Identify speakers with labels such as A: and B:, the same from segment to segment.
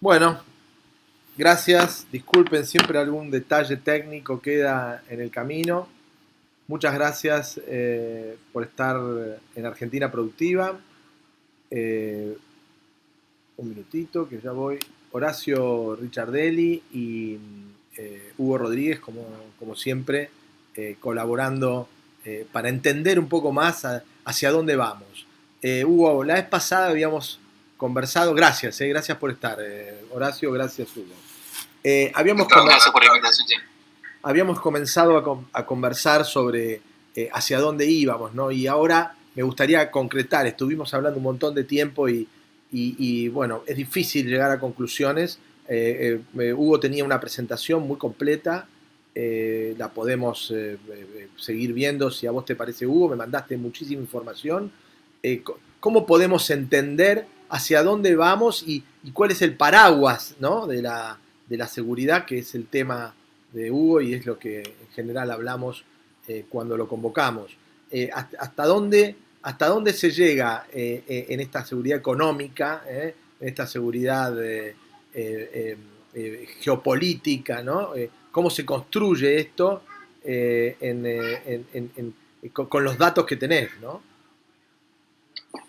A: Bueno, gracias. Disculpen, siempre algún detalle técnico queda en el camino. Muchas gracias por estar en Argentina Productiva. Eh, un minutito, que ya voy. Horacio Ricciardelli y Hugo Rodríguez, como siempre, colaborando para entender un poco más hacia dónde vamos. Hugo, la vez pasada habíamos conversado, gracias, gracias por estar. Horacio, gracias, Hugo. Habíamos,
B: Gracias por la invitación.
A: habíamos comenzado a conversar sobre hacia dónde íbamos, ¿no? Y ahora me gustaría concretar, estuvimos hablando un montón de tiempo y bueno, es difícil llegar a conclusiones. Hugo tenía una presentación muy completa, la podemos seguir viendo si a vos te parece, Hugo, me mandaste muchísima información. ¿Cómo podemos entender hacia dónde vamos y cuál es el paraguas, ¿no? de la seguridad, que es el tema de Hugo y es lo que en general hablamos cuando lo convocamos? ¿Hasta dónde se llega en esta seguridad económica, en esta seguridad geopolítica, ¿no? ¿Cómo se construye esto con los datos que tenés, ¿no?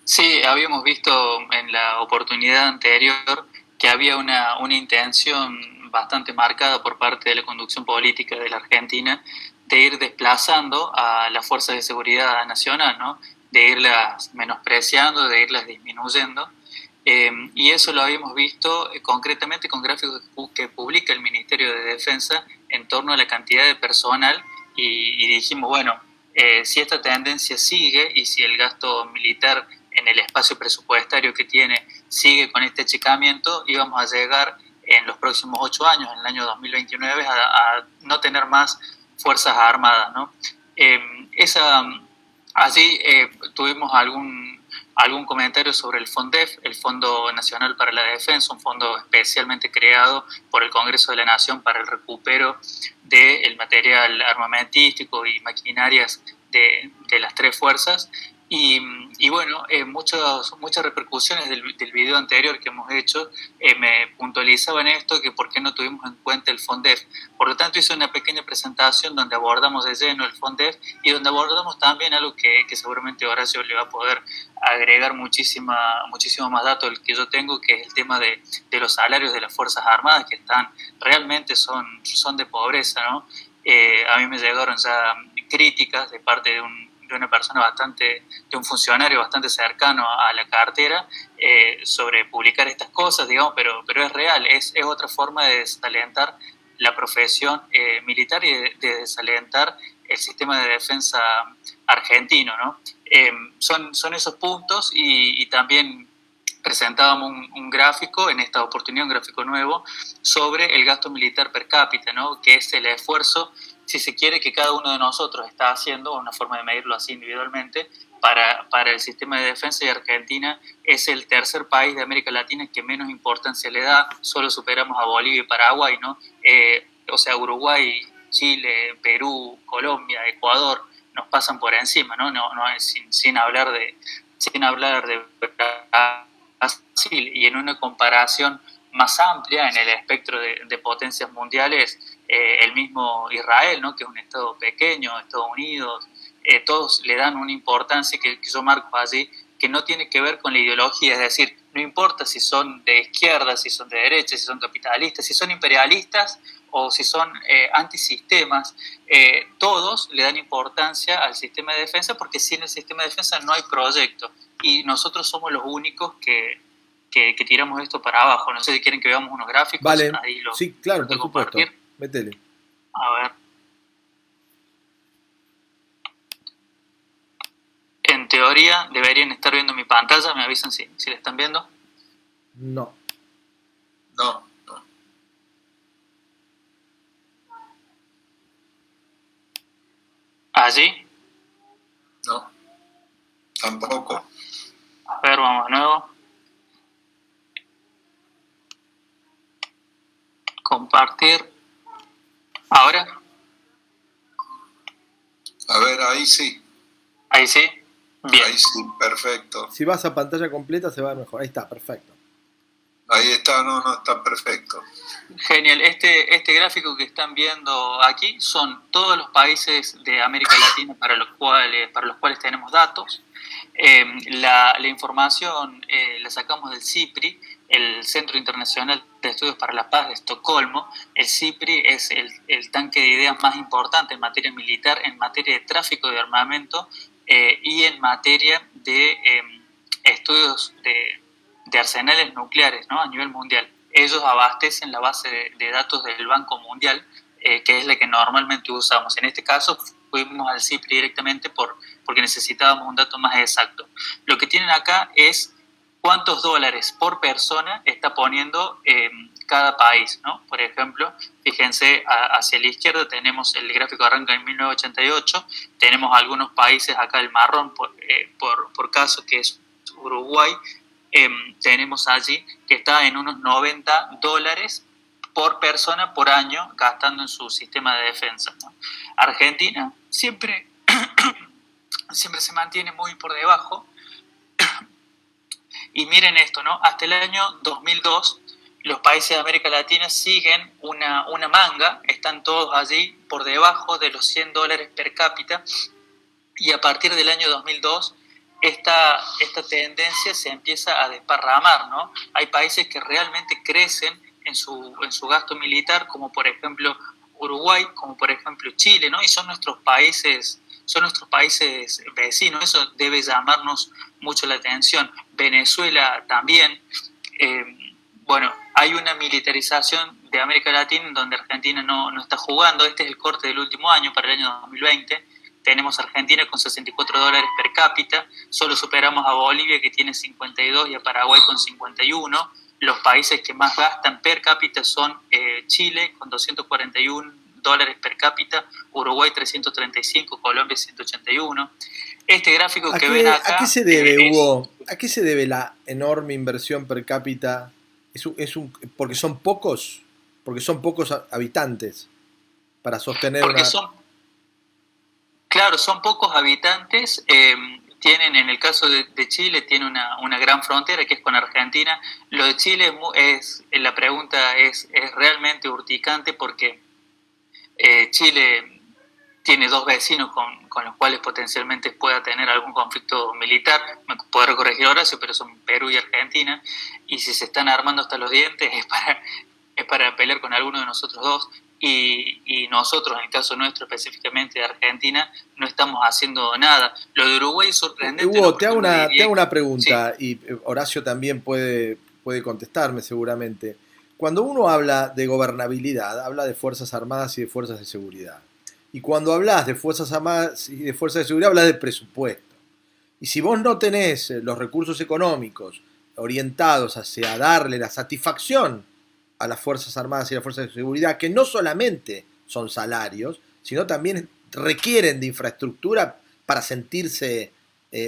B: Sí, habíamos visto en la oportunidad anterior que había una intención bastante marcada por parte de la conducción política de la Argentina de ir desplazando a las fuerzas de seguridad nacional, ¿no? De irlas menospreciando, de irlas disminuyendo. Y eso lo habíamos visto concretamente con gráficos que publica el Ministerio de Defensa en torno a la cantidad de personal y dijimos, bueno, si esta tendencia sigue y si el gasto militar en el espacio presupuestario que tiene sigue con este achicamiento, íbamos a llegar en los próximos 8 años, en el año 2029, a no tener más fuerzas armadas, ¿no? Así tuvimos algún comentario sobre el FONDEF, el Fondo Nacional para la Defensa, un fondo especialmente creado por el Congreso de la Nación para el recupero del material armamentístico y maquinarias de las tres fuerzas. Y bueno, muchas repercusiones del video anterior que hemos hecho me puntualizaban esto, que por qué no tuvimos en cuenta el FONDEF. Por lo tanto, hice una pequeña presentación donde abordamos de lleno el FONDEF y donde abordamos también algo que seguramente Horacio le va a poder agregar muchísimo más datos del que yo tengo, que es el tema de los salarios de las Fuerzas Armadas, que realmente son de pobreza, ¿no? A mí me llegaron ya críticas de parte de una persona de un funcionario bastante cercano a la cartera sobre publicar estas cosas, digamos, pero es real, es otra forma de desalentar la profesión militar y de desalentar el sistema de defensa argentino, ¿no? Son esos puntos y también presentábamos un gráfico, en esta oportunidad un gráfico nuevo, sobre el gasto militar per cápita, ¿no? Que es el esfuerzo, si se quiere, que cada uno de nosotros está haciendo, una forma de medirlo así individualmente, para el sistema de defensa, y Argentina es el tercer país de América Latina que menos importancia le da, solo superamos a Bolivia y Paraguay, ¿no? O sea, Uruguay, Chile, Perú, Colombia, Ecuador nos pasan por encima, ¿no? Sin hablar de Brasil, y en una comparación más amplia en el espectro de potencias mundiales, el mismo Israel, ¿no? Que es un estado pequeño, Estados Unidos, todos le dan una importancia que yo marco allí, que no tiene que ver con la ideología, es decir, no importa si son de izquierda, si son de derecha, si son capitalistas, si son imperialistas o si son antisistemas, todos le dan importancia al sistema de defensa, porque sin el sistema de defensa no hay proyecto, y nosotros somos los únicos que tiramos esto para abajo. No sé si quieren que veamos unos gráficos,
A: Vale,
B: ahí
A: sí, claro,
B: lo
A: por
B: tengo que
A: supuesto.
B: compartir.
A: Métele.
B: A ver. En teoría deberían estar viendo mi pantalla, me avisan si la están viendo.
A: No.
C: No, no.
B: Allí.
C: No. Tampoco.
B: A ver, vamos de nuevo. Compartir. Ahora.
C: A ver, ahí sí.
B: Ahí sí. Bien.
C: Ahí sí, perfecto.
A: Si vas a pantalla completa se va mejor. Ahí está, perfecto.
C: Ahí está, no, está perfecto.
B: Genial. Este gráfico que están viendo aquí son todos los países de América Latina para los cuales tenemos datos. La información la sacamos del CIPRI, el Centro Internacional de Estudios para la Paz de Estocolmo. El CIPRI es el tanque de ideas más importante en materia militar, en materia de tráfico de armamento y en materia de estudios de arsenales nucleares, ¿no?, a nivel mundial. Ellos abastecen la base de datos del Banco Mundial, que es la que normalmente usamos. En este caso fuimos al CIPRI directamente porque necesitábamos un dato más exacto. Lo que tienen acá es cuántos dólares por persona está poniendo cada país, ¿no? Por ejemplo, fíjense, hacia la izquierda tenemos el gráfico arranca en 1988, tenemos algunos países acá, el marrón por caso, que es Uruguay. Tenemos allí que está en unos $90 por persona por año gastando en su sistema de defensa, ¿no? Argentina siempre se mantiene muy por debajo. Y miren esto, ¿no? Hasta el año 2002 los países de América Latina siguen una manga, están todos allí por debajo de los $100 per cápita, y a partir del año 2002 esta tendencia se empieza a desparramar, ¿no? Hay países que realmente crecen en su gasto militar, como por ejemplo Uruguay, como por ejemplo Chile, ¿no? Y son nuestros países vecinos. Eso debe llamarnos mucho la atención. Venezuela también. Bueno, hay una militarización de América Latina en donde Argentina no está jugando. Este es el corte del último año, para el año 2020. Tenemos a Argentina con $64 per cápita, solo superamos a Bolivia, que tiene 52, y a Paraguay con 51. Los países que más gastan per cápita son Chile con $241 per cápita, Uruguay 335, Colombia 181. Este gráfico que ven acá...
A: ¿A qué se debe, Hugo? ¿A qué se debe la enorme inversión per cápita? ¿Porque son pocos? ¿Porque son pocos habitantes para sostener
B: Claro, son pocos habitantes. Tienen, en el caso de Chile, tiene una gran frontera que es con Argentina. Lo de Chile la pregunta es realmente urticante, porque Chile tiene dos vecinos con los cuales potencialmente pueda tener algún conflicto militar. Me podrá corregir Horacio, pero son Perú y Argentina, y si se están armando hasta los dientes es para pelear con alguno de nosotros dos. Y nosotros, en el caso nuestro específicamente de Argentina, no estamos haciendo nada. Lo de Uruguay es sorprendente.
A: Hugo, te hago una pregunta, sí. Y Horacio también puede contestarme seguramente. Cuando uno habla de gobernabilidad, habla de Fuerzas Armadas y de Fuerzas de Seguridad. Y cuando hablas de Fuerzas Armadas y de Fuerzas de Seguridad, hablas de presupuesto. Y si vos no tenés los recursos económicos orientados hacia darle la satisfacción a las Fuerzas Armadas y a las Fuerzas de Seguridad, que no solamente son salarios, sino también requieren de infraestructura para sentirse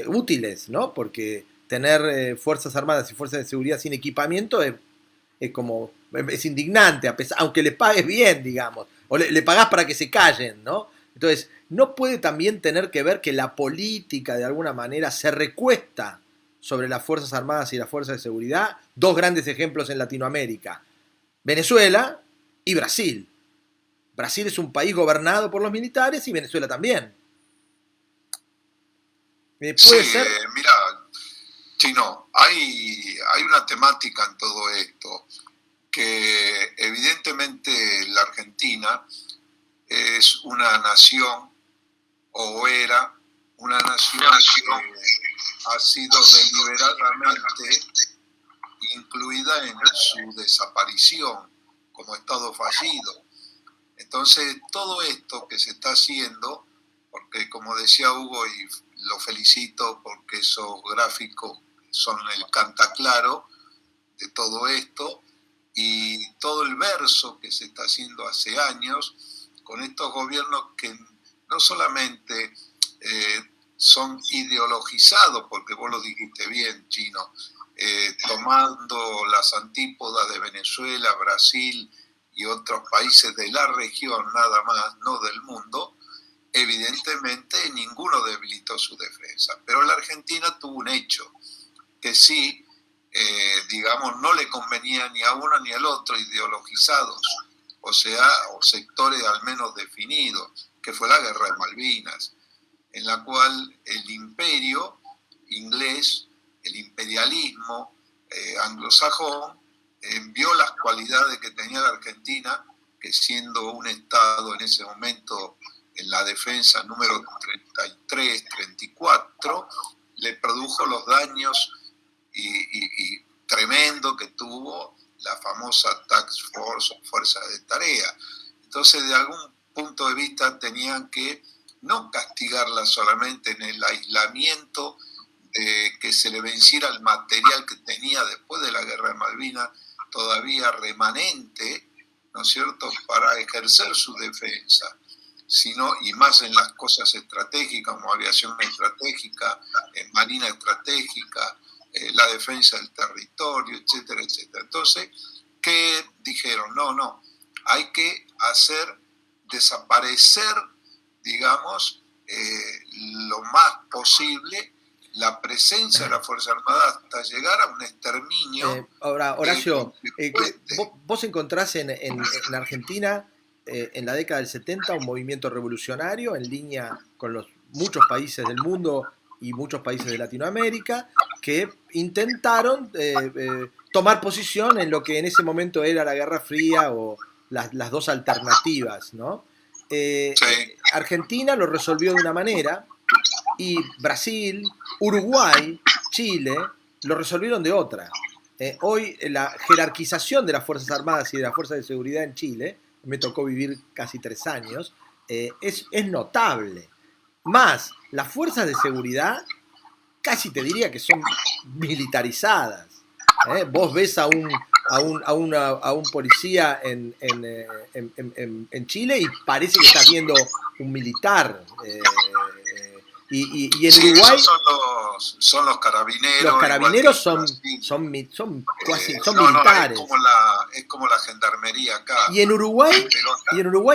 A: útiles, ¿no? Porque tener Fuerzas Armadas y Fuerzas de Seguridad sin equipamiento es indignante, aunque le pagues bien, digamos, o le pagás para que se callen, ¿no? Entonces, ¿no puede también tener que ver que la política de alguna manera se recuesta sobre las Fuerzas Armadas y las Fuerzas de Seguridad? Dos grandes ejemplos en Latinoamérica: Venezuela y Brasil. Brasil es un país gobernado por los militares y Venezuela también.
C: ¿Puede ser? Mira, Chino, hay una temática en todo esto, que evidentemente la Argentina es una nación, o era una nación que ha sido deliberadamente incluida en su desaparición como Estado fallido. Entonces, todo esto que se está haciendo, porque como decía Hugo, y lo felicito porque esos gráficos son el cantaclaro de todo esto, y todo el verso que se está haciendo hace años con estos gobiernos que no solamente son ideologizados, porque vos lo dijiste bien, Chino, tomando las antípodas de Venezuela, Brasil y otros países de la región nada más, no del mundo. Evidentemente ninguno debilitó su defensa, pero la Argentina tuvo un hecho, que sí digamos, no le convenía ni a uno ni al otro, ideologizados, o sea, o sectores al menos definidos, que fue la Guerra de Malvinas, en la cual el imperio inglés, el imperialismo anglosajón, vio las cualidades que tenía la Argentina, que siendo un Estado en ese momento en la defensa número 33, 34, le produjo los daños y tremendo que tuvo la famosa Task Force o Fuerza de Tarea. Entonces, de algún punto de vista, tenían que no castigarla solamente en el aislamiento de que se le venciera el material que tenía después de la Guerra de Malvinas, todavía remanente, ¿no es cierto?, para ejercer su defensa, sino, y más en las cosas estratégicas, como aviación estratégica, marina estratégica, la defensa del territorio, etcétera, etcétera. Entonces, ¿qué dijeron? No, hay que hacer desaparecer, digamos, lo más posible la presencia de la Fuerza Armada hasta llegar a un exterminio.
A: Ahora, Horacio, vos encontrás en Argentina, en la década del 70, un movimiento revolucionario en línea con los muchos países del mundo y muchos países de Latinoamérica que intentaron tomar posición en lo que en ese momento era la Guerra Fría o las dos alternativas, ¿no?
C: Sí.
A: Argentina lo resolvió de una manera y Brasil, Uruguay, Chile lo resolvieron de otra. Hoy la jerarquización de las Fuerzas Armadas y de las Fuerzas de Seguridad en Chile, me tocó vivir casi 3 años, es notable. Más, las fuerzas de seguridad casi te diría que son militarizadas. Vos ves a un policía en Chile y parece que estás viendo un militar. Y en Uruguay
C: son los carabineros.
A: Los carabineros son militares.
C: Es como la gendarmería acá.
A: Y en Uruguay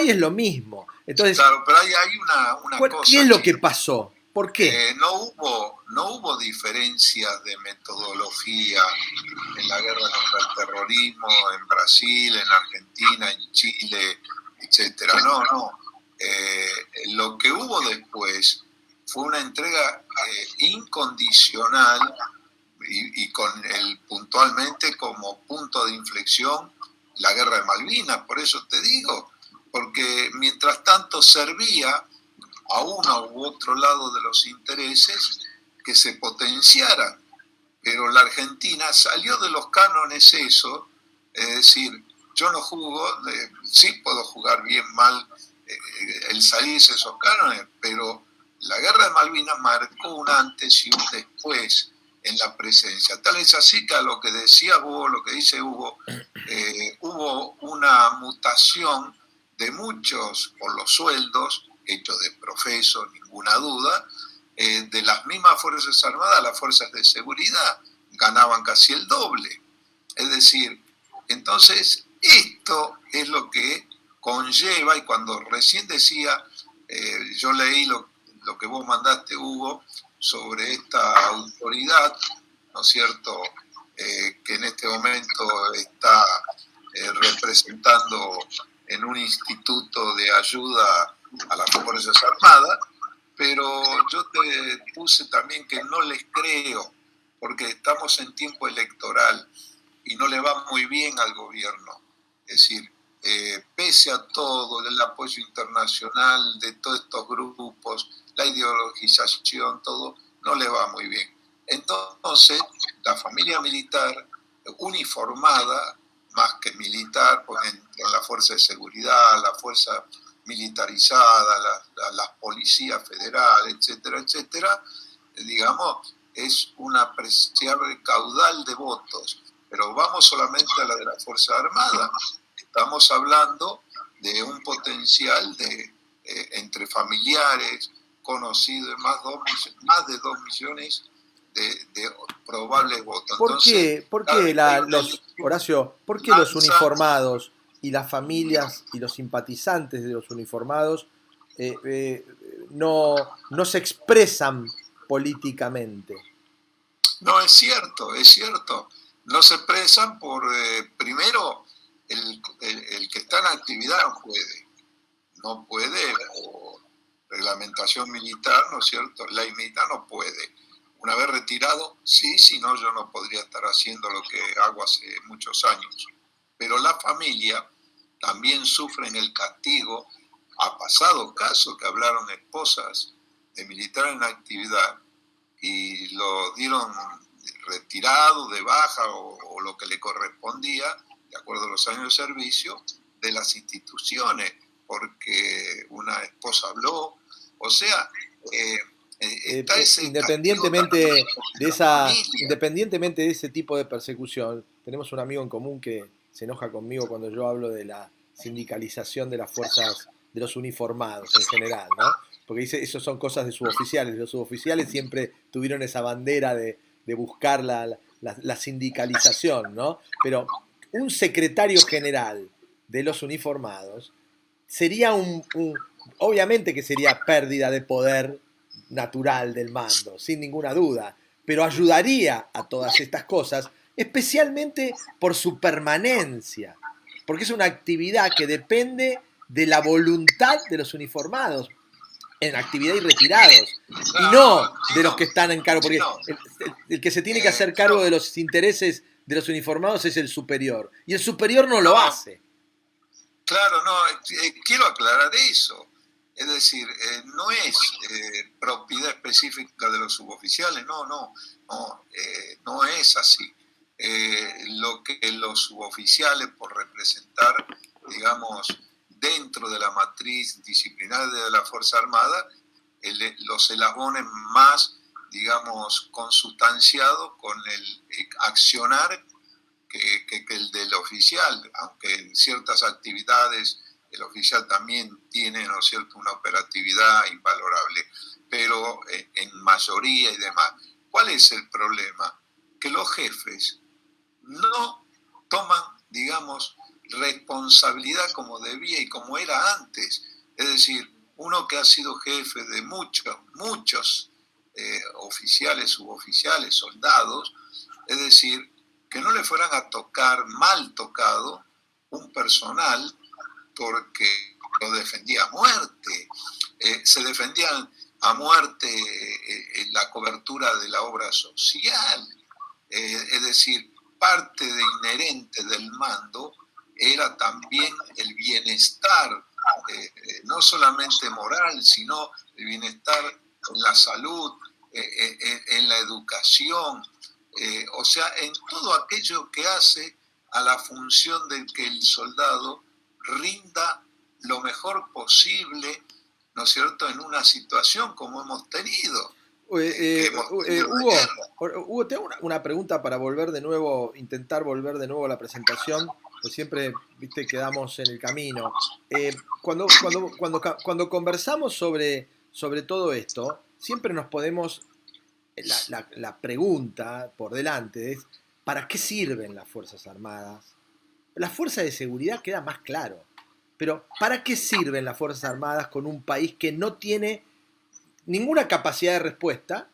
A: es lo mismo. Entonces,
C: claro, pero hay una cosa.
A: ¿Qué es lo que pasó? ¿Por qué?
C: No hubo diferencias de metodología en la guerra contra el terrorismo en Brasil, en Argentina, en Chile, etcétera. No. Lo que hubo después fue una entrega incondicional y con puntualmente como punto de inflexión la Guerra de Malvinas. Por eso te digo, porque mientras tanto servía a uno u otro lado de los intereses que se potenciaran. Pero la Argentina salió de los cánones eso, es decir, yo no jugo, sí puedo jugar bien, mal, el salirse de esos cánones, pero la Guerra de Malvinas marcó un antes y un después en la presencia. Tal es así que a lo que decía Hugo, lo que dice Hugo, hubo una mutación de muchos por los sueldos, hechos de profeso, ninguna duda, de las mismas Fuerzas Armadas, las Fuerzas de Seguridad ganaban casi el doble. Es decir, entonces esto es lo que conlleva, y cuando recién decía, yo leí lo que vos mandaste, Hugo, sobre esta autoridad, ¿no es cierto?, que en este momento está representando en un instituto de ayuda a las Fuerzas Armadas, pero yo te puse también que no les creo, porque estamos en tiempo electoral y no le va muy bien al gobierno. Es decir, pese a todo, el apoyo internacional de todos estos grupos, la ideologización, todo, no le va muy bien. Entonces, la familia militar uniformada, más que militar, porque en la fuerza de seguridad, la fuerza militarizada, las policías federales, etcétera, etcétera, digamos, es un apreciable caudal de votos. Pero vamos solamente a la de la Fuerza Armada. Estamos hablando de un potencial de entre familiares, conocidos, más de 2 millones de probables votos.
A: Horacio, ¿por qué los uniformados y las familias y los simpatizantes de los uniformados no se expresan políticamente?
C: No, es cierto. no se expresan por, primero, el que está en actividad no puede, por reglamentación militar, ¿no es cierto? Ley militar no puede. Una vez retirado, sí, si no yo no podría estar haciendo lo que hago hace muchos años. Pero la familia también sufre el castigo. Ha pasado casos que hablaron esposas de militares en actividad y lo dieron retirado, de baja o lo que le correspondía, de acuerdo a los años de servicio, de las instituciones, porque una esposa habló. O sea, está ese
A: independientemente de ese tipo de persecución, tenemos un amigo en común que se enoja conmigo cuando yo hablo de la sindicalización de las fuerzas, de los uniformados en general, ¿no? Porque dice, eso son cosas de suboficiales. Los suboficiales siempre tuvieron esa bandera de buscar la sindicalización, ¿no? Pero un secretario general de los uniformados sería obviamente que sería pérdida de poder natural del mando, sin ninguna duda, pero ayudaría a todas estas cosas, especialmente por su permanencia, porque es una actividad que depende de la voluntad de los uniformados en actividad y retirados, y no de los que están en cargo, porque el que se tiene que hacer cargo de los intereses de los uniformados es el superior, y el superior no lo hace.
C: Claro, no, quiero aclarar eso. Es decir, no es propiedad específica de los suboficiales, no es así. Lo que los suboficiales, por representar, digamos, dentro de la matriz disciplinaria de la Fuerza Armada, los eslabones más, digamos, consustanciados con el accionar que el del oficial, aunque en ciertas actividades el oficial también tiene, ¿no es cierto?, una operatividad invalorable, pero en mayoría y demás. ¿Cuál es el problema? Que los jefes no toman, digamos, responsabilidad como debía y como era antes. Es decir, uno que ha sido jefe de muchos oficiales, suboficiales, soldados, es decir, que no le fueran a tocar mal tocado un personal porque lo defendía a muerte. Se defendían a muerte en la cobertura de la obra social. Es decir, parte de inherente del mando era también el bienestar, no solamente moral, sino el bienestar en la salud, en la educación, o sea, en todo aquello que hace a la función de que el soldado rinda lo mejor posible, ¿no es cierto?, en una situación como hemos tenido.
A: Hugo, tengo una pregunta para intentar volver de nuevo a la presentación, pues siempre, viste, quedamos en el camino. Cuando conversamos sobre todo esto, siempre nos podemos, la pregunta por delante es, ¿para qué sirven las Fuerzas Armadas? Las fuerzas de seguridad queda más claro, pero ¿para qué sirven las Fuerzas Armadas con un país que no tiene ninguna capacidad de respuesta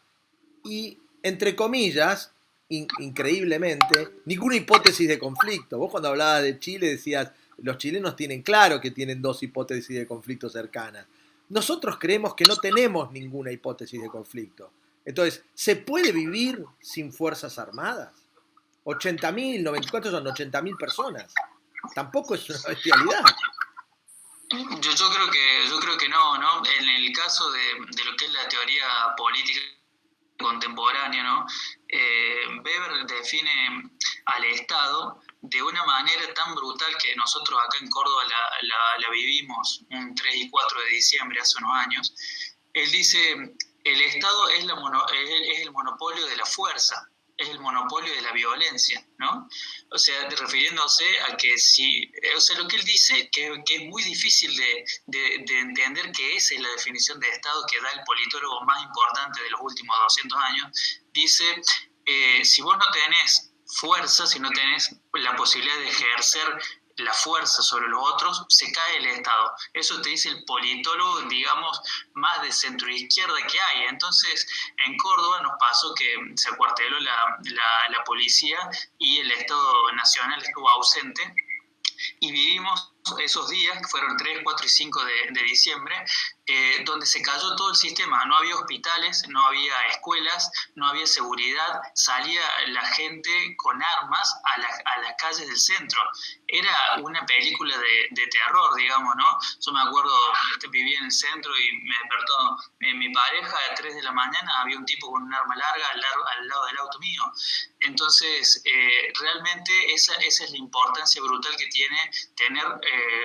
A: y, entre comillas, increíblemente, ninguna hipótesis de conflicto? Vos cuando hablabas de Chile decías, los chilenos tienen claro que tienen 2 hipótesis de conflicto cercanas. Nosotros creemos que no tenemos ninguna hipótesis de conflicto. Entonces, ¿se puede vivir sin Fuerzas Armadas? 80.000, 94 son 80.000 personas. Tampoco es una bestialidad.
B: Yo creo que no. En el caso de lo que es la teoría política contemporánea, ¿no? Weber define al Estado de una manera tan brutal que nosotros acá en Córdoba la vivimos un 3 y 4 de diciembre hace unos años. Él dice, el Estado es el monopolio de la fuerza, es el monopolio de la violencia, ¿no? O sea, refiriéndose a que lo que él dice, que es muy difícil de entender, que esa es la definición de Estado que da el politólogo más importante de los últimos 200 años, dice, si vos no tenés fuerza, si no tenés la posibilidad de ejercer la fuerza sobre los otros, se cae el Estado. Eso te dice el politólogo, digamos, más de centroizquierda que hay. Entonces, en Córdoba nos pasó que se acuarteló la policía y el Estado Nacional estuvo ausente, y vivimos esos días, que fueron 3, 4 y 5 de diciembre, donde se cayó todo el sistema. No había hospitales, no había escuelas, no había seguridad, salía la gente con armas a las calles del centro. Era una película de terror, digamos, ¿no? Yo me acuerdo, vivía en el centro y me despertó mi pareja a 3 de la mañana, había un tipo con un arma larga al lado del auto mío. Entonces, realmente esa es la importancia brutal que tiene tener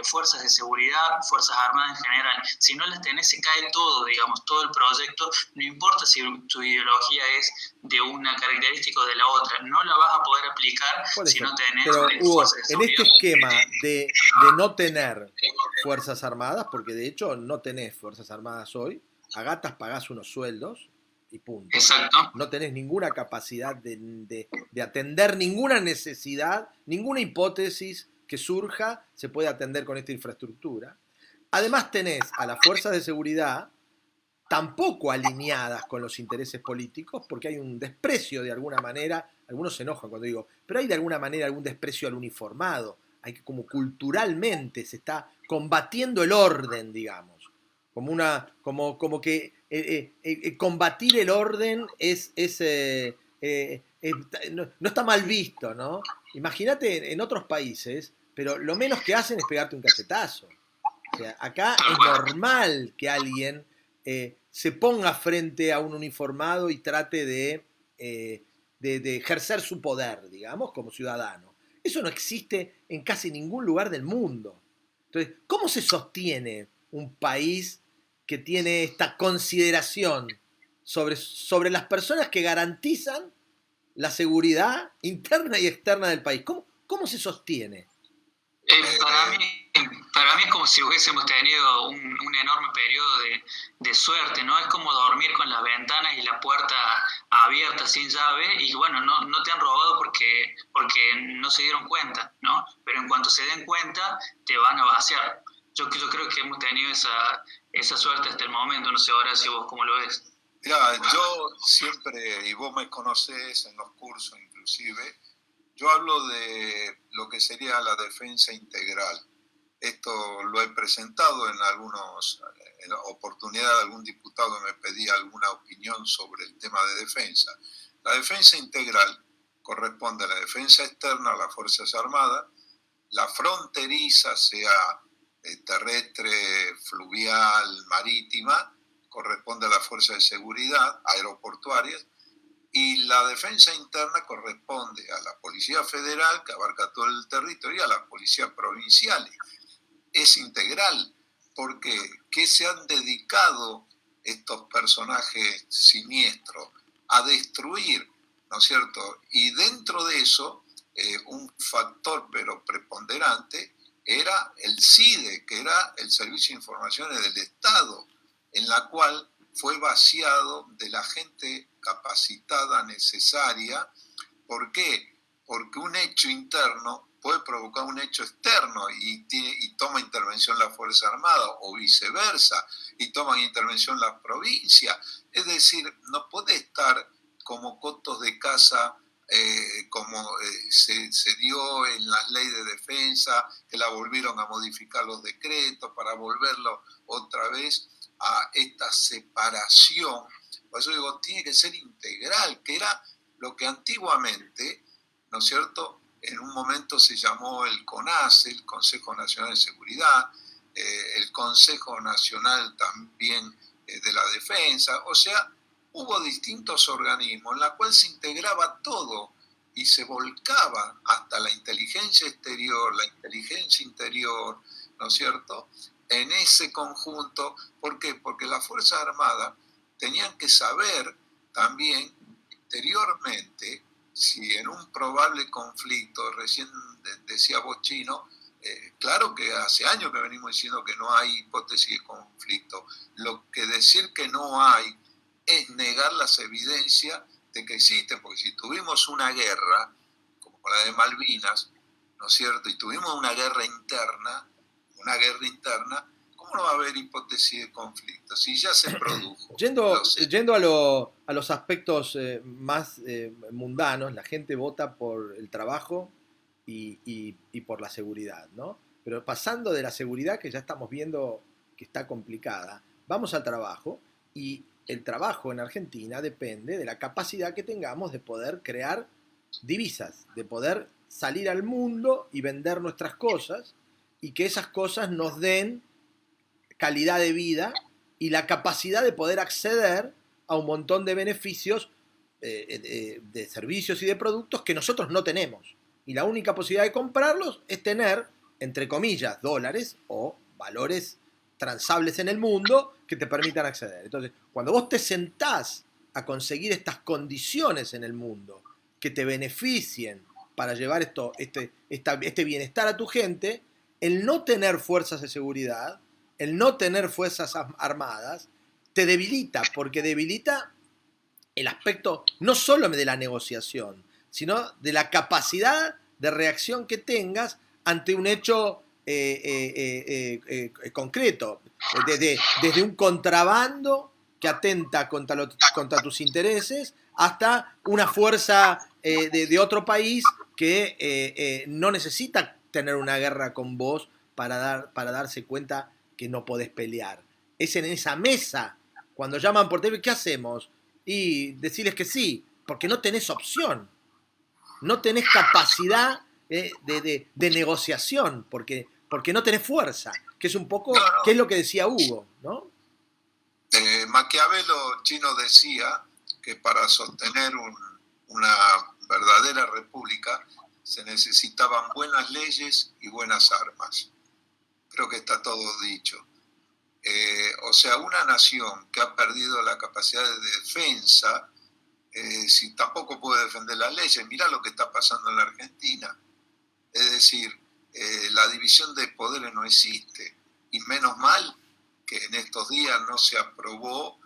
B: fuerzas de seguridad, fuerzas armadas en general. Si no las tenés, se cae todo, digamos, todo el proyecto, no importa si tu ideología es de una característica o de la otra, no la vas a poder aplicar si no tenés
A: fuerzas de seguridad. En este esquema de no tener fuerzas armadas, porque de hecho no tenés fuerzas armadas hoy, a gatas pagás unos sueldos y punto.
B: Exacto.
A: No tenés ninguna capacidad de atender ninguna necesidad, ninguna hipótesis que surja, se puede atender con esta infraestructura. Además tenés a las fuerzas de seguridad tampoco alineadas con los intereses políticos, porque hay un desprecio de alguna manera, algunos se enojan cuando digo, pero hay de alguna manera algún desprecio al uniformado, hay que como culturalmente se está combatiendo el orden, digamos, como que combatir el orden no está mal visto, ¿no? Imagínate en otros países, pero lo menos que hacen es pegarte un cachetazo. O sea, acá es normal que alguien se ponga frente a un uniformado y trate de ejercer su poder, digamos, como ciudadano. Eso no existe en casi ningún lugar del mundo. Entonces, ¿cómo se sostiene un país que tiene esta consideración sobre las personas que garantizan la seguridad interna y externa del país? ¿Cómo se sostiene?
B: Para mí es como si hubiésemos tenido un enorme periodo de suerte, ¿no? Es como dormir con las ventanas y la puerta abierta sin llave y bueno, no te han robado porque no se dieron cuenta, ¿no? Pero en cuanto se den cuenta, te van a vaciar. Yo creo que hemos tenido esa suerte hasta el momento, no sé, Horacio, vos cómo lo ves.
C: Mira, yo siempre, y vos me conocés en los cursos inclusive, yo hablo de lo que sería la defensa integral. Esto lo he presentado en la oportunidad de algún diputado me pedía alguna opinión sobre el tema de defensa. La defensa integral corresponde a la defensa externa, a las Fuerzas Armadas, la fronteriza, sea terrestre, fluvial, marítima, corresponde a las fuerzas de seguridad, aeroportuarias, y la defensa interna corresponde a la Policía Federal, que abarca todo el territorio, y a las policías provinciales. Es integral, porque ¿qué se han dedicado estos personajes siniestros? A destruir, ¿no es cierto? Y dentro de eso, un factor pero preponderante era el CIDE, que era el Servicio de Informaciones del Estado, en la cual fue vaciado de la gente capacitada necesaria. ¿Por qué? Porque un hecho interno puede provocar un hecho externo y toma intervención la Fuerza Armada o viceversa, y toman intervención las provincias. Es decir, no puede estar como cotos de caza como se dio en las leyes de defensa, que la volvieron a modificar los decretos para volverlo otra vez a esta separación. Por eso digo, tiene que ser integral, que era lo que antiguamente, ¿no es cierto?, en un momento se llamó el CONASE, el Consejo Nacional de Seguridad, el Consejo Nacional también de la Defensa. O sea, hubo distintos organismos en los cuales se integraba todo y se volcaba hasta la inteligencia exterior, la inteligencia interior, ¿no es cierto?, en ese conjunto. ¿Por qué? Porque las Fuerzas Armadas tenían que saber también interiormente si en un probable conflicto, recién decía vos, Chino, claro que hace años que venimos diciendo que no hay hipótesis de conflicto. Lo que decir que no hay es negar las evidencias de que existen, porque si tuvimos una guerra, como la de Malvinas, ¿no es cierto? Y tuvimos una guerra interna, ¿cómo no va a haber hipótesis de conflicto? Si ya se produjo.
A: Yendo a los aspectos más mundanos, la gente vota por el trabajo y por la seguridad, ¿no? Pero pasando de la seguridad, que ya estamos viendo que está complicada, vamos al trabajo, y el trabajo en Argentina depende de la capacidad que tengamos de poder crear divisas, de poder salir al mundo y vender nuestras cosas, y que esas cosas nos den calidad de vida y la capacidad de poder acceder a un montón de beneficios de servicios y de productos que nosotros no tenemos. Y la única posibilidad de comprarlos es tener, entre comillas, dólares o valores transables en el mundo que te permitan acceder. Entonces, cuando vos te sentás a conseguir estas condiciones en el mundo que te beneficien para llevar este bienestar a tu gente, el no tener fuerzas de seguridad, el no tener fuerzas armadas, te debilita, porque debilita el aspecto no solo de la negociación, sino de la capacidad de reacción que tengas ante un hecho concreto, desde un contrabando que atenta contra tus intereses hasta una fuerza de otro país que no necesita tener una guerra con vos para darse cuenta que no podés pelear. Es en esa mesa, cuando llaman por teléfono, ¿qué hacemos? Y decirles que sí, porque no tenés opción, no tenés capacidad de negociación, porque no tenés fuerza, que es un poco, que es lo que decía Hugo, ¿no?
C: Maquiavelo, Chino, decía que para sostener una verdadera república se necesitaban buenas leyes y buenas armas. Creo que está todo dicho. O sea, una nación que ha perdido la capacidad de defensa, si tampoco puede defender las leyes, mirá lo que está pasando en la Argentina. Es decir, la división de poderes no existe. Y menos mal que en estos días no se aprobó,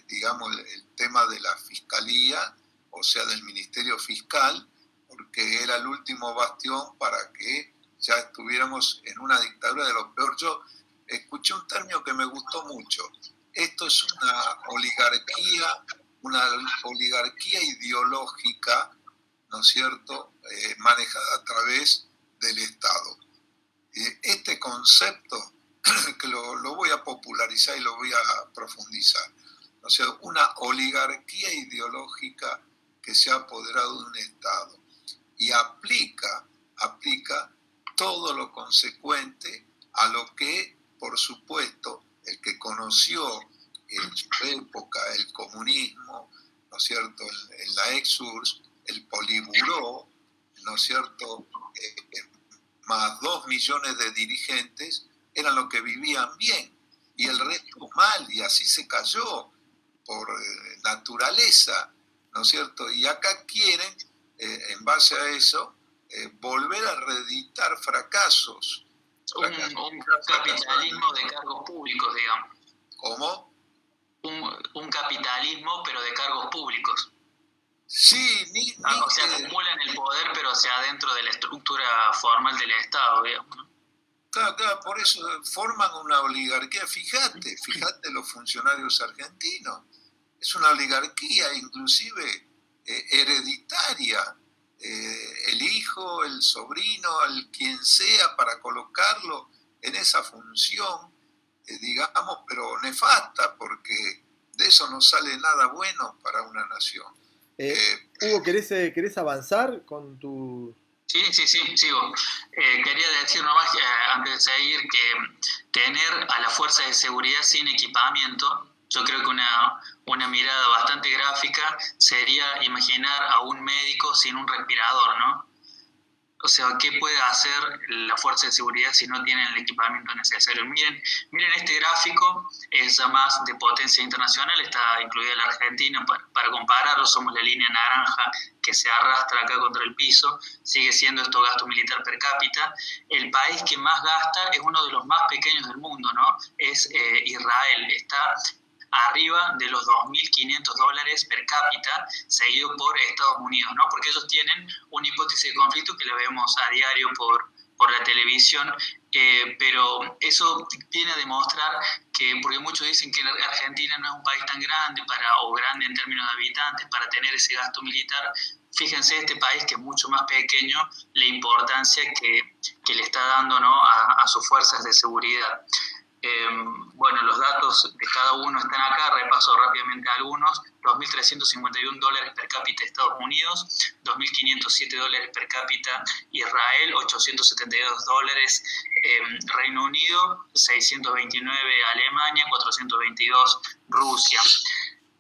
C: digamos, el tema de la fiscalía, o sea, del Ministerio Fiscal, porque era el último bastión para que ya estuviéramos en una dictadura de lo peor. Yo escuché un término que me gustó mucho. Esto es una oligarquía ideológica, ¿no es cierto?, manejada a través del Estado. Este concepto, que lo voy a popularizar y lo voy a profundizar, o sea, una oligarquía ideológica que se ha apoderado de un Estado y aplica todo lo consecuente a lo que, por supuesto, el que conoció en su época el comunismo, ¿no es cierto?, en la ex-URSS, el Politburó, ¿no es cierto?, más 2 millones de dirigentes, eran los que vivían bien, y el resto mal, y así se cayó por naturaleza, ¿no es cierto? Y acá quieren, en base a eso, volver a reeditar fracasos.
B: Un capitalismo de cargos públicos, digamos.
C: ¿Cómo?
B: Un capitalismo, pero de cargos públicos.
C: Sí,
B: o sea, acumulan el poder, pero hacia adentro de la estructura formal del Estado, digamos, ¿no?
C: Claro, por eso forman una oligarquía. Fíjate los funcionarios argentinos. Es una oligarquía, inclusive hereditaria. El hijo, el sobrino, el quien sea, para colocarlo en esa función, digamos, pero nefasta, porque de eso no sale nada bueno para una nación.
A: Hugo, ¿querés avanzar con tu...?
B: Sí, sigo. Quería decir nomás, antes de seguir, que tener a las fuerzas de seguridad sin equipamiento, yo creo que una mirada bastante gráfica sería imaginar a un médico sin un respirador, ¿no? O sea, ¿qué puede hacer la fuerza de seguridad si no tienen el equipamiento necesario? Miren este gráfico, es ya más de potencia internacional, está incluida la Argentina, para compararlo, somos la línea naranja que se arrastra acá contra el piso, sigue siendo esto gasto militar per cápita. El país que más gasta es uno de los más pequeños del mundo, ¿no? Es Israel, está arriba de los $2.500 per cápita, seguido por Estados Unidos, ¿no? Porque ellos tienen una hipótesis de conflicto que la vemos a diario por la televisión, pero eso viene a demostrar que, porque muchos dicen que Argentina no es un país tan grande o grande en términos de habitantes para tener ese gasto militar. Fíjense este país que es mucho más pequeño, la importancia que le está dando, ¿no?, a sus fuerzas de seguridad. Bueno, los datos de cada uno están acá, repaso rápidamente algunos. $2.351 per cápita Estados Unidos, $2.507 per cápita Israel, $872 Reino Unido, 629 Alemania, 422 Rusia.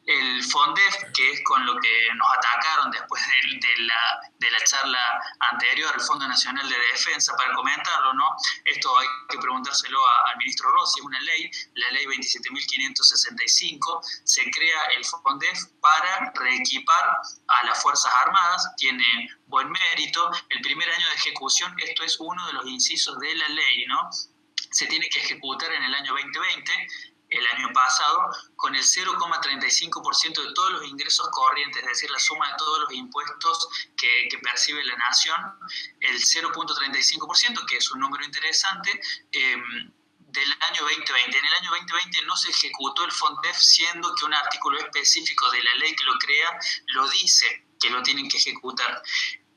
B: El FONDEF, que es con lo que nos atacaron después de la charla anterior, el Fondo Nacional de Defensa, para comentarlo, ¿no? Esto hay que preguntárselo al ministro Rossi, es una ley, la ley 27.565, se crea el FONDEF para reequipar a las Fuerzas Armadas, tiene buen mérito. El primer año de ejecución, esto es uno de los incisos de la ley, ¿no? Se tiene que ejecutar en el año 2020, el año pasado, con el 0,35% de todos los ingresos corrientes, es decir, la suma de todos los impuestos que percibe la nación, el 0,35%, que es un número interesante, del año 2020. En el año 2020 no se ejecutó el FONDEF, siendo que un artículo específico de la ley que lo crea lo dice que lo tienen que ejecutar.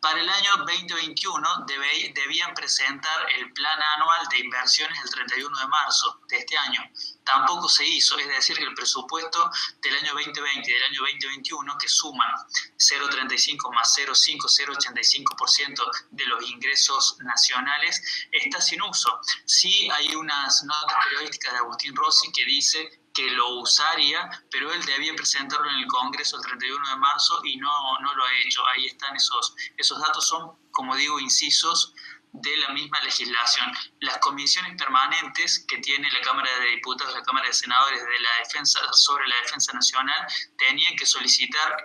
B: Para el año 2021 debían presentar el plan anual de inversiones el 31 de marzo de este año. Tampoco se hizo, es decir, que el presupuesto del año 2020 y del año 2021, que suman 0,35 más 0,5, 0,85% de los ingresos nacionales, está sin uso. Sí hay unas notas periodísticas de Agustín Rossi que dice que lo usaría, pero él debía presentarlo en el Congreso el 31 de marzo y no lo ha hecho. Ahí están esos datos, son, como digo, incisos de la misma legislación. Las comisiones permanentes que tiene la Cámara de Diputados y la Cámara de Senadores de la defensa, sobre la defensa nacional, tenían que solicitar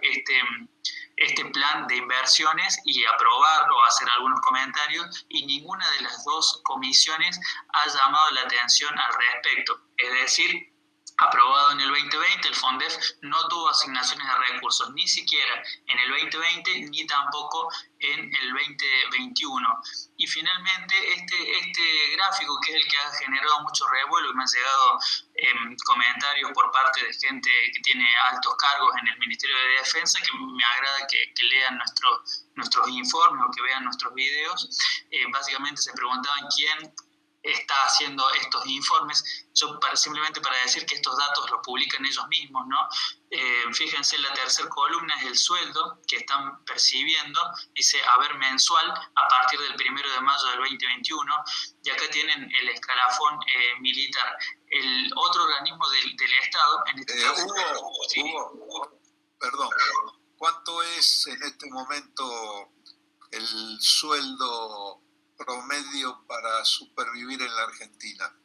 B: este plan de inversiones y aprobarlo, hacer algunos comentarios, y ninguna de las dos comisiones ha llamado la atención al respecto. Es decir, aprobado en el 2020, el FONDEF no tuvo asignaciones de recursos, ni siquiera en el 2020, ni tampoco en el 2021. Y finalmente, este gráfico, que es el que ha generado mucho revuelo, y me han llegado comentarios por parte de gente que tiene altos cargos en el Ministerio de Defensa, que me agrada que lean nuestros informes o que vean nuestros videos. Básicamente se preguntaban quién está haciendo estos informes. Yo simplemente para decir que estos datos los publican ellos mismos, ¿no? Fíjense, la tercera columna es el sueldo que están percibiendo, dice haber mensual a partir del 1 de mayo del 2021, y acá tienen el escalafón militar. El otro organismo del Estado, en este caso...
C: Hugo, perdón, ¿cuánto es en este momento el sueldo promedio para supervivir en la Argentina?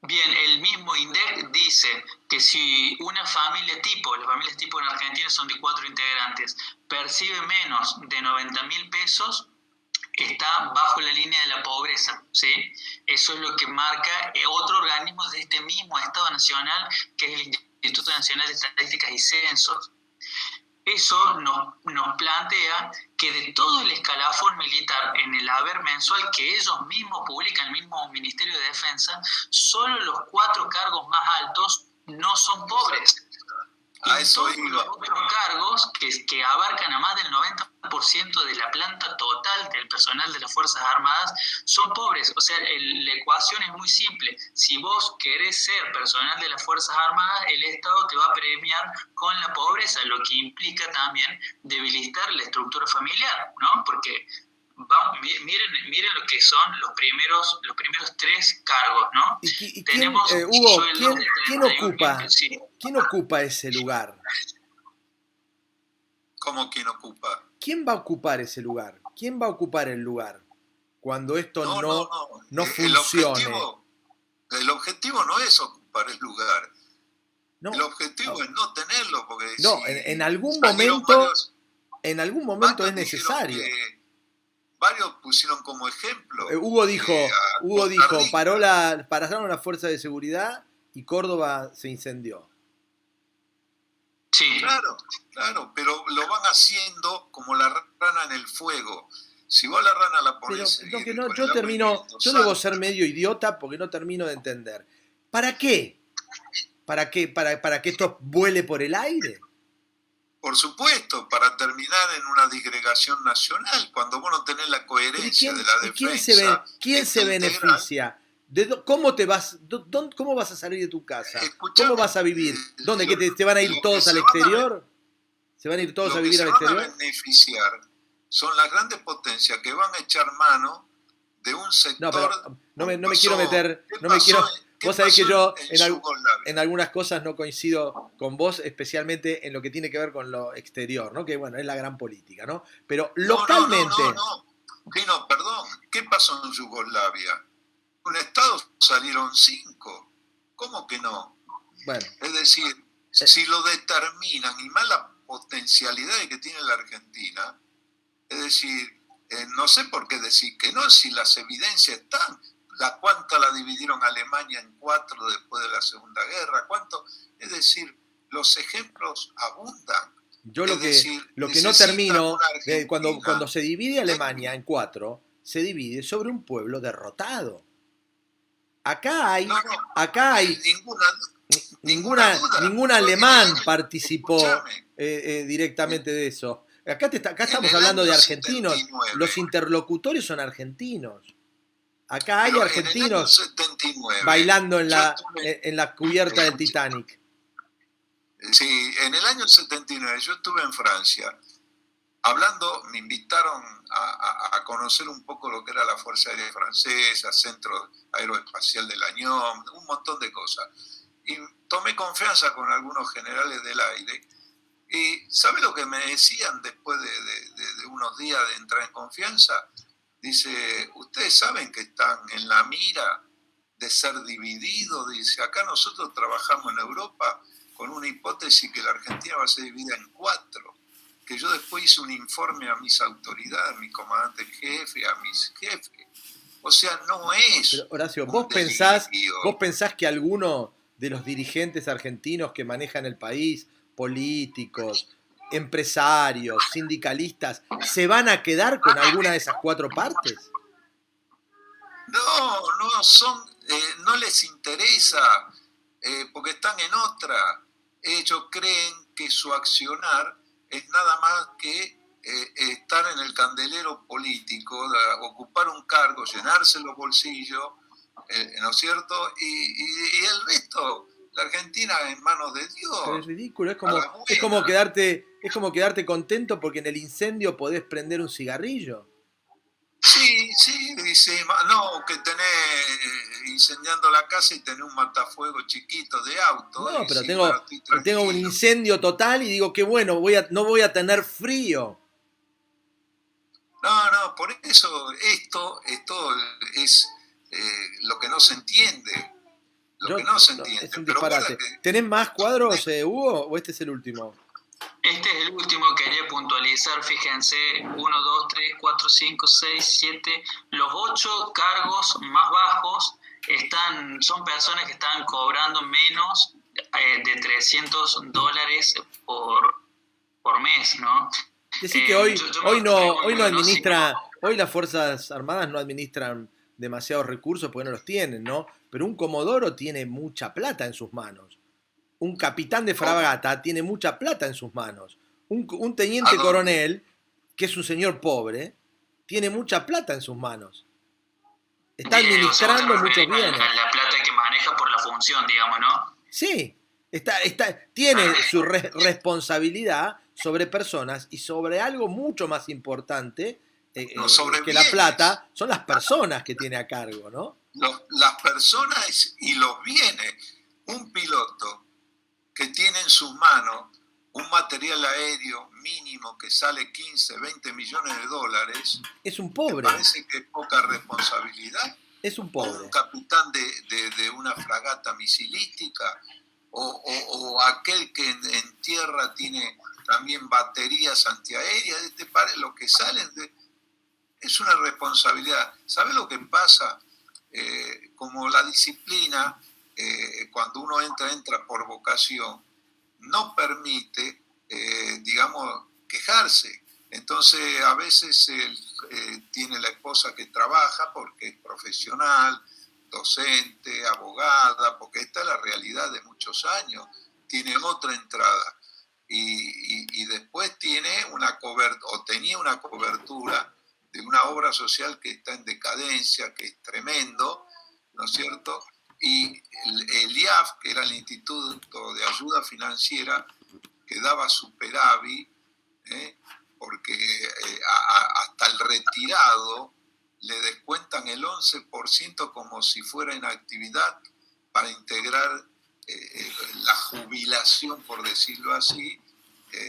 B: Bien, el mismo INDEC dice que si una familia tipo, las familias tipo en Argentina son de 4 integrantes, percibe menos de 90.000 pesos, está bajo la línea de la pobreza, ¿sí? Eso es lo que marca otro organismo de este mismo Estado Nacional, que es el Instituto Nacional de Estadísticas y Censos. Eso nos plantea que de todo el escalafón militar, en el haber mensual que ellos mismos publican, el mismo Ministerio de Defensa, solo los 4 cargos más altos no son pobres. Y todos los otros cargos que abarcan a más del 90% de la planta total del personal de las Fuerzas Armadas son pobres. O sea, la ecuación es muy simple. Si vos querés ser personal de las Fuerzas Armadas, el Estado te va a premiar con la pobreza, lo que implica también debilitar la estructura familiar, ¿no? Porque miren lo que son los primeros 3 cargos, ¿no?
A: ¿Y tenemos Hugo, ¿quién ocupa ese lugar?
C: ¿Cómo quién ocupa?
A: ¿Quién va a ocupar ese lugar? ¿Quién va a ocupar el lugar cuando esto no funcione?
C: El objetivo no es ocupar el lugar. El objetivo es no tenerlo, porque
A: en algún momento es necesario.
C: Varios pusieron como ejemplo.
A: Hugo dijo, pararon la fuerza de seguridad y Córdoba se incendió.
B: Sí.
C: Claro, pero lo van haciendo como la rana en el fuego. Si vos la rana la pones
A: Pero yo debo ser medio idiota porque no termino de entender. ¿Para qué? ¿Para qué? ¿Para que esto vuele por el aire?
C: Por supuesto, para terminar en una disgregación nacional, cuando vos no tenés la coherencia de la defensa.
A: ¿Quién se beneficia? ¿Cómo vas a salir de tu casa? ¿Cómo vas a vivir? ¿Dónde? ¿Que te van a ir todos al exterior? ¿Se van a ir todos a vivir al exterior?
C: Lo que se van a beneficiar son las grandes potencias que van a echar mano de un sector.
A: No me quiero meter. Vos sabés que yo en algunas cosas no coincido con vos, especialmente en lo que tiene que ver con lo exterior, ¿no? Que bueno, es la gran política, ¿no? Pero localmente.
C: No, perdón. ¿Qué pasó en Yugoslavia? Un estado salieron 5. ¿Cómo que no?
A: Bueno.
C: Es decir, si lo determinan, y más la potencialidad que tiene la Argentina, es decir, no sé por qué decir que no, si las evidencias están. ¿Cuánta la dividieron Alemania en 4 después de la Segunda Guerra? ¿Cuánto? Es decir, los ejemplos abundan.
A: Yo lo que no termino, cuando se divide Alemania en 4, se divide sobre un pueblo derrotado. Acá hay ningún alemán participó directamente de eso. Acá estamos hablando de argentinos. 79. Los interlocutores son argentinos. Acá hay argentinos 79, bailando en la cubierta del Titanic.
C: Sí, en el año 79 yo estuve en Francia me invitaron a conocer un poco lo que era la Fuerza Aérea Francesa, Centro Aeroespacial de Lannion, un montón de cosas. Y tomé confianza con algunos generales del aire. Y ¿sabe lo que me decían después de unos días de entrar en confianza? Dice, ustedes saben que están en la mira de ser divididos. Dice, acá nosotros trabajamos en Europa con una hipótesis que la Argentina va a ser dividida en 4. Que yo después hice un informe a mis autoridades, a mi comandante en jefe, a mis jefes. O sea, no es.
A: Pero, Horacio, ¿vos pensás que alguno de los dirigentes argentinos que manejan el país, políticos, empresarios, sindicalistas, se van a quedar con alguna de esas 4 partes?
C: No les interesa, porque están en otra. Ellos creen que su accionar es nada más que estar en el candelero político, ocupar un cargo, llenarse los bolsillos, ¿no es cierto? Y el resto, la Argentina en manos de Dios.
A: Pero es ridículo, es como quedarte contento porque en el incendio podés prender un cigarrillo.
C: Sí, dice, no, que tenés incendiando la casa y tenés un matafuego chiquito de auto.
A: No, pero tengo un incendio total y digo que bueno, no voy a tener frío.
C: No, por eso esto es lo que no se entiende.
A: Es un disparate. ¿Tenés más cuadros, Hugo, o este es el último?
B: Este es el último, quería puntualizar, fíjense, 1, 2, 3, 4, 5, 6, 7, los 8 cargos más bajos son personas que están cobrando menos de $300 por mes, ¿no?
A: Decir que hoy las Fuerzas Armadas no administran demasiados recursos porque no los tienen, ¿no? Pero un comodoro tiene mucha plata en sus manos. Un capitán de fragata tiene mucha plata en sus manos. Un teniente coronel, que es un señor pobre, tiene mucha plata en sus manos. Está administrando muchos bienes.
B: La plata que maneja por la función, digamos, ¿no?
A: Sí, tiene su responsabilidad sobre personas y sobre algo mucho más importante que la plata, son las personas que tiene a cargo, ¿no?
C: Las personas y los bienes. Un piloto que tiene en sus manos un material aéreo mínimo que sale 15, 20 millones de dólares.
A: Es un pobre.
C: ¿Te parece que es poca responsabilidad?
A: Es un pobre.
C: O un capitán de una fragata misilística, o aquel que en tierra tiene también baterías antiaéreas. Lo que salen es una responsabilidad. ¿Sabes lo que pasa? Como la disciplina, cuando uno entra por vocación, no permite, digamos, quejarse. Entonces, a veces él tiene la esposa que trabaja porque es profesional, docente, abogada, porque esta es la realidad de muchos años. Tiene otra entrada. Y después tiene tenía una cobertura de una obra social que está en decadencia, que es tremendo, ¿no es cierto? Y el IAF, que era el Instituto de Ayuda Financiera, que daba superávit, porque hasta el retirado le descuentan el 11% como si fuera en actividad para integrar la jubilación, por decirlo así.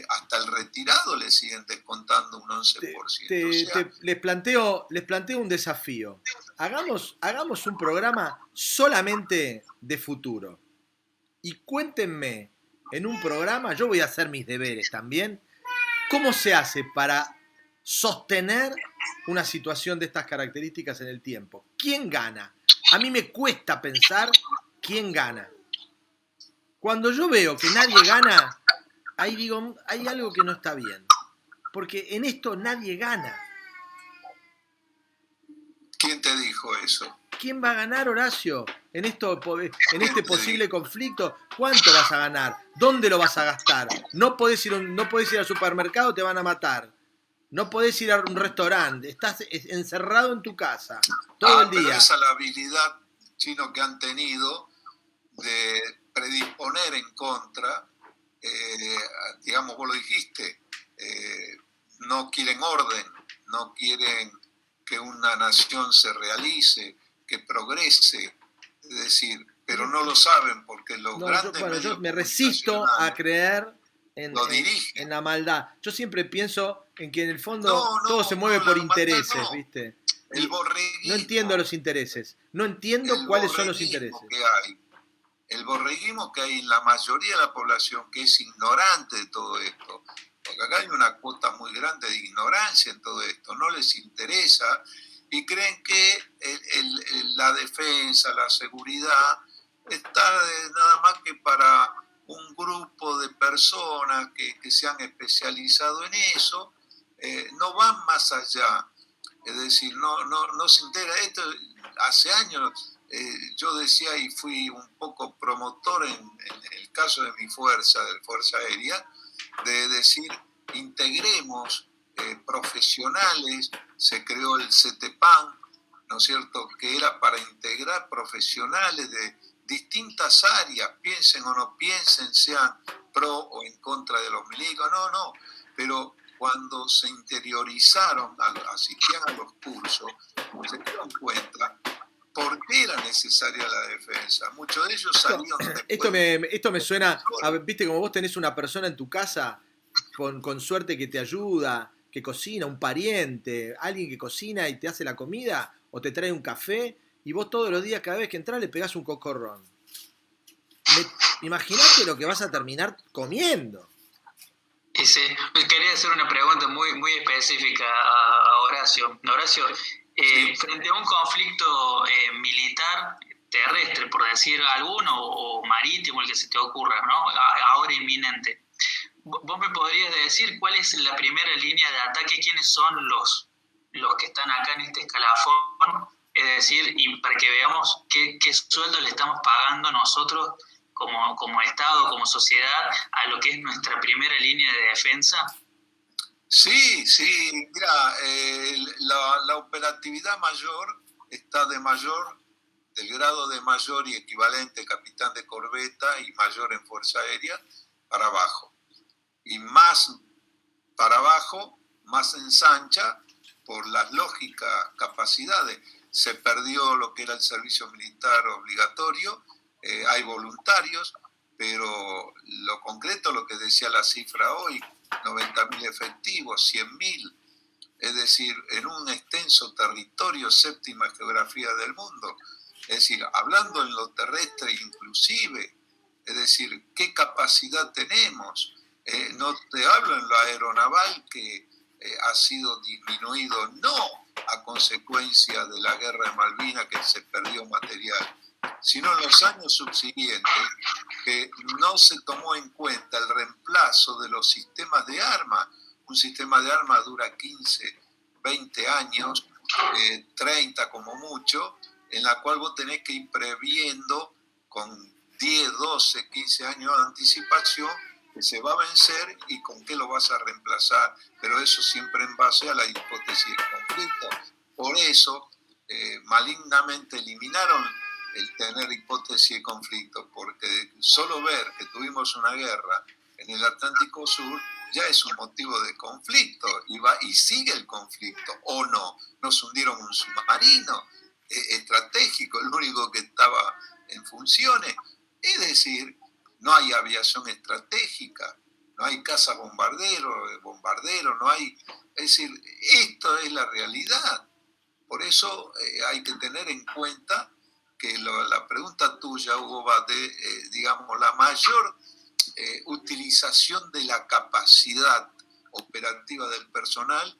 C: Hasta el retirado le siguen descontando un 11%.
A: Les planteo un desafío. Hagamos un programa solamente de futuro. Y cuéntenme en un programa, yo voy a hacer mis deberes también, cómo se hace para sostener una situación de estas características en el tiempo. ¿Quién gana? A mí me cuesta pensar quién gana. Cuando yo veo que nadie gana, ahí digo, hay algo que no está bien. Porque en esto nadie gana.
C: ¿Quién te dijo eso?
A: ¿Quién va a ganar, Horacio? En este posible conflicto, ¿cuánto vas a ganar? ¿Dónde lo vas a gastar? No podés ir al supermercado, te van a matar. No podés ir a un restaurante, estás encerrado en tu casa todo el día.
C: Pero esa es la habilidad, Chino, que han tenido de predisponer en contra, digamos, vos lo dijiste, no quieren orden, no quieren que una nación se realice, que progrese, es decir, pero no lo saben porque los grandes medios
A: yo me resisto a creer en la maldad. Yo siempre pienso en que en el fondo todo se mueve por intereses, ¿viste? No entiendo los intereses, no entiendo cuáles son los intereses.
C: El borreguismo que hay en la mayoría de la población, que es ignorante de todo esto, porque acá hay una cuota muy grande de ignorancia en todo esto, no les interesa y creen que la defensa, la seguridad, está nada más que para un grupo de personas que se han especializado en eso, no van más allá, es decir, no se integra esto. Hace años yo decía y fui un poco promotor en el caso de mi fuerza, de Fuerza Aérea, de decir, integremos profesionales, se creó el CETEPAN, ¿no es cierto?, que era para integrar profesionales de distintas áreas, piensen o no piensen, sean pro o en contra de los milicos, no, pero cuando se interiorizaron, asistían a los cursos, se dieron cuenta por qué era necesaria la defensa. Muchos de ellos salieron después.
A: Esto me suena, viste, como vos tenés una persona en tu casa con suerte que te ayuda, que cocina, un pariente, alguien que cocina y te hace la comida o te trae un café y vos todos los días, cada vez que entras, le pegás un cocorrón. Imaginate lo que vas a terminar comiendo.
B: Sí, quería hacer una pregunta muy, muy específica a Horacio. Horacio, frente a un conflicto militar terrestre, por decir alguno, o marítimo, el que se te ocurra, ¿no?, ahora inminente, ¿vos me podrías decir cuál es la primera línea de ataque? ¿Quiénes son los que están acá en este escalafón? Es decir, y para que veamos qué sueldo le estamos pagando nosotros como Estado, como sociedad, a lo que es nuestra primera línea de defensa.
C: Sí, mira, la operatividad mayor está del grado de mayor y equivalente capitán de corbeta y mayor en Fuerza Aérea para abajo. Y más para abajo, más ensancha por las lógicas capacidades. Se perdió lo que era el servicio militar obligatorio, hay voluntarios, pero lo concreto, lo que decía la cifra hoy, 90.000 efectivos, 100.000, es decir, en un extenso territorio, séptima geografía del mundo, es decir, hablando en lo terrestre inclusive, es decir, ¿qué capacidad tenemos? No te hablo en lo aeronaval, que ha sido disminuido, no a consecuencia de la guerra de Malvinas, que se perdió material, sino en los años subsiguientes, que no se tomó en cuenta el reemplazo de los sistemas de armas. Un sistema de armas dura 15, 20 años, 30 como mucho, en la cual vos tenés que ir previendo con 10, 12, 15 años de anticipación que se va a vencer y con qué lo vas a reemplazar, pero eso siempre en base a la hipótesis del conflicto. Por eso, malignamente eliminaron el tener hipótesis de conflicto, porque solo ver que tuvimos una guerra en el Atlántico Sur ya es un motivo de conflicto, y sigue el conflicto, o no. Nos hundieron un submarino estratégico, el único que estaba en funciones. Es decir, no hay aviación estratégica, no hay caza bombardero, no hay... Es decir, esto es la realidad. Por eso hay que tener en cuenta que la pregunta tuya, Hugo, va de, digamos, la mayor utilización de la capacidad operativa del personal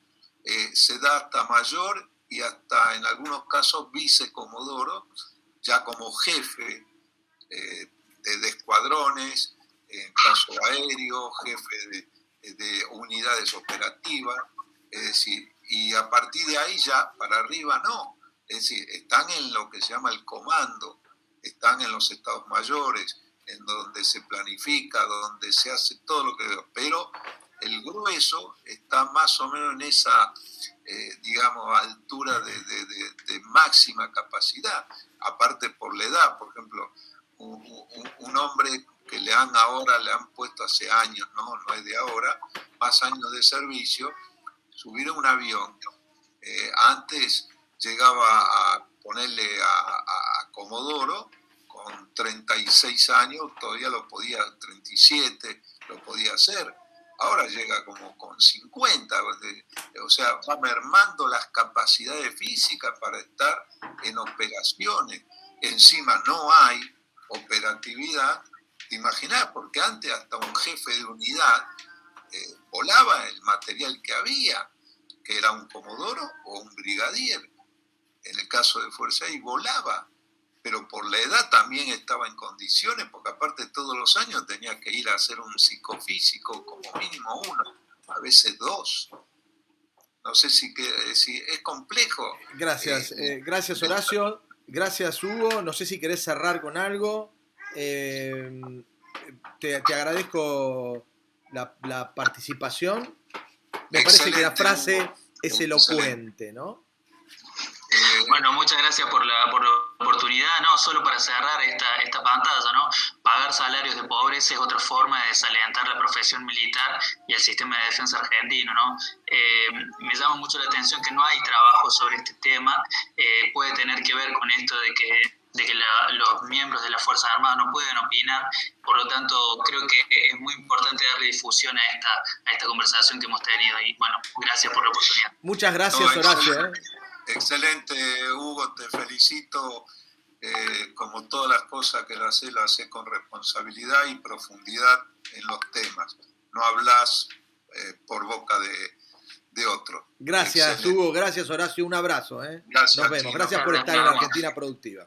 C: se da hasta mayor y hasta en algunos casos vicecomodoro, ya como jefe de escuadrones, en caso aéreo, jefe de unidades operativas, es decir, y a partir de ahí ya para arriba no, es decir, están en lo que se llama el comando, están en los estados mayores, en donde se planifica, donde se hace todo lo que... Pero el grueso está más o menos en esa, digamos, altura de máxima capacidad, aparte por la edad. Por ejemplo, un hombre que ahora le han puesto hace años, no es de ahora, más años de servicio, subir a un avión. Antes llegaba a ponerle a Comodoro, con 36 años todavía 37, lo podía hacer. Ahora llega como con 50, o sea, va mermando las capacidades físicas para estar en operaciones. Encima no hay operatividad, te imaginás, porque antes hasta un jefe de unidad volaba el material que había, que era un comodoro o un brigadier. En el caso de Fuerza Aérea volaba, pero por la edad también estaba en condiciones, porque aparte todos los años tenía que ir a hacer un psicofísico, como mínimo uno, a veces dos. No sé si es complejo.
A: Gracias, gracias Horacio, gracias Hugo, no sé si querés cerrar con algo. Te agradezco la participación. Me parece que la frase es elocuente, ¿no?
B: Bueno, muchas gracias por la oportunidad. No, solo para cerrar esta pantalla, ¿no? Pagar salarios de pobreza es otra forma de desalentar la profesión militar y el sistema de defensa argentino, ¿no? Me llama mucho la atención que no hay trabajo sobre este tema. Puede tener que ver con esto de que los miembros de las Fuerzas Armadas no pueden opinar. Por lo tanto, creo que es muy importante darle difusión a esta conversación que hemos tenido. Y bueno, gracias por la oportunidad.
A: Muchas gracias, Horacio.
C: Excelente, Hugo, te felicito. Como todas las cosas que lo haces con responsabilidad y profundidad en los temas. No hablas por boca de otro.
A: Gracias, excelente. Hugo, gracias, Horacio, un abrazo.
C: Gracias,
A: nos vemos, Chino. Gracias por estar en Argentina Productiva.